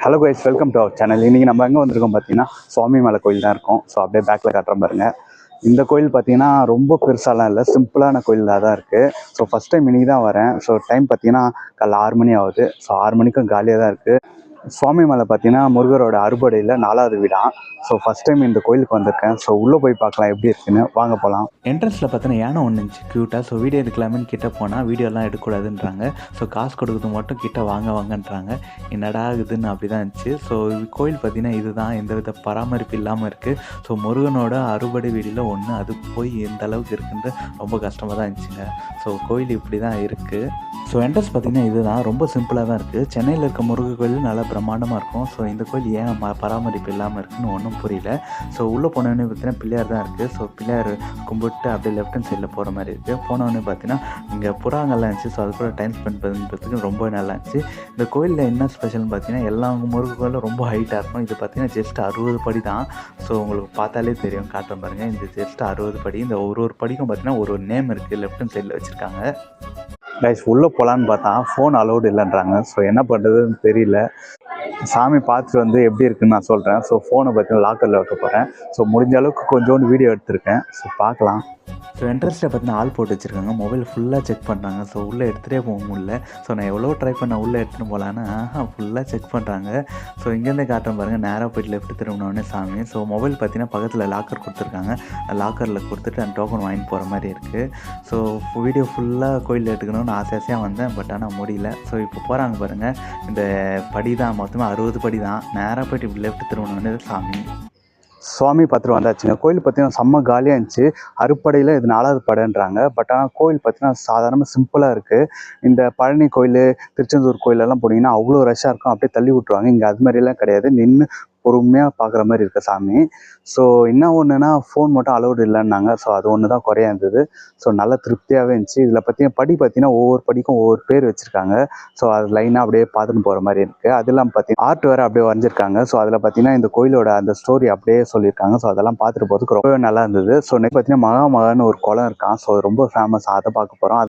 Hello guys, welcome to our channel. இன்றைக்கி நம்ம எங்கே வந்திருக்கோம் பார்த்தீங்கன்னா சுவாமி மலை கோயில் தான் இருக்கும். ஸோ அப்படியே பேக்கில் காட்டுறேன் பாருங்கள். இந்த கோயில் பார்த்தீங்கன்னா ரொம்ப பெருசாலாம் இல்லை, சிம்பிளான கோயிலாக தான் இருக்குது. ஸோ ஃபஸ்ட் டைம் இன்றைக்கி தான் வரேன். ஸோ டைம் பார்த்தீங்கன்னா காலைல 6 மணி ஆகுது. ஸோ 6 மணிக்கும் காலியாக தான் இருக்குது. சுவாமி மலை பார்த்தீங்கன்னா முருகரோட அறுபடையில் 4வது வீடாக. ஸோ ஃபஸ்ட் டைம் இந்த கோயிலுக்கு வந்திருக்கேன். ஸோ உள்ளே போய் பார்க்கலாம் எப்படி இருக்குன்னு. வாங்க போகலாம். என்ட்ரன்ஸில் பார்த்தீங்கன்னா யானை ஒன்று இருந்துச்சு க்யூட்டாக. ஸோ வீடியோ எடுக்கலாமேன்னு கிட்ட போனால் வீடியோலாம் எடுக்கக்கூடாதுன்றாங்க. ஸோ காசு கொடுக்குறது மட்டும் கிட்ட வாங்கன்றாங்க. என்னடா ஆகுதுன்னு அப்படி தான் இருந்துச்சு. ஸோ கோயில் பார்த்தீங்கன்னா இதுதான், எந்த வித பராமரிப்பு இல்லாமல் இருக்குது. ஸோ முருகனோட அறுபடை வீடில் ஒன்று, அது போய் எந்த அளவுக்கு இருக்குன்னு ரொம்ப கஷ்டமாக தான் இருந்துச்சுங்க. ஸோ கோயில் இப்படி தான் இருக்குது. ஸோ என்ட்ரன்ஸ் பார்த்திங்கன்னா இதுதான், ரொம்ப சிம்பிளாக தான் இருக்குது. சென்னையில் இருக்க முருகன் கோயில் நல்லா பிரம்மாண்டமாக இருக்கும். ஸோ இந்த கோயில் ஏன் பராமரிப்பு இல்லாமல் இருக்குன்னு ஒன்றும் புரியல. ஸோ உள்ளே போனோடனே பார்த்தீங்கன்னா பிள்ளையார் தான் இருக்குது. ஸோ பிள்ளையார் கும்பிட்டு அப்படியே லெஃப்ட் ஹேண்ட் சைடில் போகிற மாதிரி இருக்குது. போனோடனே பார்த்தீங்கன்னா இங்கே புறாங்கள்லாம் இருந்துச்சு. ஸோ அது கூட டைம் ஸ்பெண்ட் பண்ணுறதுக்கு ரொம்ப நல்லா இருந்துச்சு. இந்த கோயிலில் என்ன ஸ்பெஷல்னு பார்த்தீங்கன்னா எல்லா முருகன் கோயிலும் ரொம்ப ஹைட்டாக இருக்கும். இது பார்த்தீங்கன்னா ஜஸ்ட் 60 படி தான். ஸோ உங்களுக்கு பார்த்தாலே தெரியும், காட்டுறேன் பாருங்கள். இந்த ஜஸ்ட் 60 படி. இந்த ஒரு படிக்கும் பார்த்தீங்கன்னா ஒரு நேம் இருக்குது, லெஃப்ட் ஹேண்ட் சைடில் வச்சுருக்காங்க. கைஸ், உள்ளே போகலான்னு பார்த்தா ஃபோன் அலௌடு இல்லைன்றாங்க. ஸோ என்ன பண்ணுறதுன்னு தெரியல. சாமி பார்த்துட்டு வந்து எப்படி இருக்குன்னு நான் சொல்கிறேன். ஸோ ஃபோனை பார்த்தீங்கன்னா லாக்கரில் வைக்க போகிறேன். ஸோ முடிஞ்ச அளவுக்கு கொஞ்சோண்டு வீடியோ எடுத்திருக்கேன். ஸோ பார்க்கலாம். ஸோ என்ட்ரன்ஸில் பார்த்தீங்கன்னா ஆள் போட்டு வச்சுருக்காங்க. மொபைல் ஃபுல்லாக செக் பண்ணுறாங்க. ஸோ உள்ளே எடுத்துகிட்டே போக முடியல. ஸோ நான் எவ்வளோ ட்ரை பண்ண உள்ளே எடுத்துகிட்டு போகலான்னு ஃபுல்லாக செக் பண்ணுறாங்க. ஸோ இங்கேருந்தே காட்டுறேன் பாருங்கள். நேராக போய்ட்டு லெஃப்ட் திரும்பினோடனே சாமி. ஸோ மொபைல் பார்த்தீங்கன்னா பக்கத்தில் லாக்கர் கொடுத்துருக்காங்க. லாக்கரில் கொடுத்துட்டு அந்த டோக்கன் வாங்கிட்டு போகிற மாதிரி இருக்குது. ஸோ வீடியோ ஃபுல்லாக கோயிலில் எடுக்கணும்னு ஆசையாக வந்தேன். பட் ஆனால் முடியல. ஸோ இப்போ போகிறாங்க பாருங்கள். இந்த படி தான் மொத்தமாக 60 படி தான். நேராக போய்ட்டு இப்படி லெஃப்ட் திரும்பினோடனே சாமி. சுவாமி பார்த்துட்டு வந்தாச்சுங்க. கோயில் பார்த்தீங்கன்னா செம்ம காலியாக இருந்துச்சு. அறுப்படையில் இது 4வது படைன்றாங்க. பட் ஆனால் கோயில் பார்த்தீங்கன்னா சாதாரணமாக சிம்பிளாக இருக்குது. இந்த பழனி கோயில், திருச்செந்தூர் கோயிலெல்லாம் போனீங்கன்னா அவ்வளோ ரஷ்ஷாக இருக்கும், அப்படியே தள்ளி விட்ருவாங்க. இங்கே அது மாதிரிலாம் கிடையாது, நின்று பொறுமையாக பார்க்குற மாதிரி இருக்குது சாமி. ஸோ என்ன ஒன்றுனா ஃபோன் மட்டும் அலௌடு இல்லைன்னாங்க. ஸோ அது ஒன்று தான் குறையா இருந்தது. ஸோ நல்லா திருப்தியாகவே இருந்துச்சு. இதில் பார்த்தீங்கன்னா ஒவ்வொரு படிக்கும் ஒவ்வொரு பேர் வச்சுருக்காங்க. ஸோ அது லைனாக அப்படியே பார்த்துட்டு போகிற மாதிரி இருக்குது. அது இல்லாமல் பார்த்தீங்கன்னா ஆர்ட் வேறு அப்படியே வரைஞ்சிருக்காங்க. ஸோ அதில் பார்த்தீங்கன்னா இந்த கோயிலோட அந்த ஸ்டோரி அப்படியே சொல்லியிருக்காங்க. ஸோ அதெல்லாம் பார்த்துட்டு போகிறதுக்கு ரொம்பவே நல்லா இருந்தது. ஸோ நெக்ஸ்ட் பார்த்தீங்கன்னா மகான்னு ஒரு குளம் இருக்கான். ஸோ ரொம்ப ஃபேமஸ், அதை பார்க்க போகிறோம்.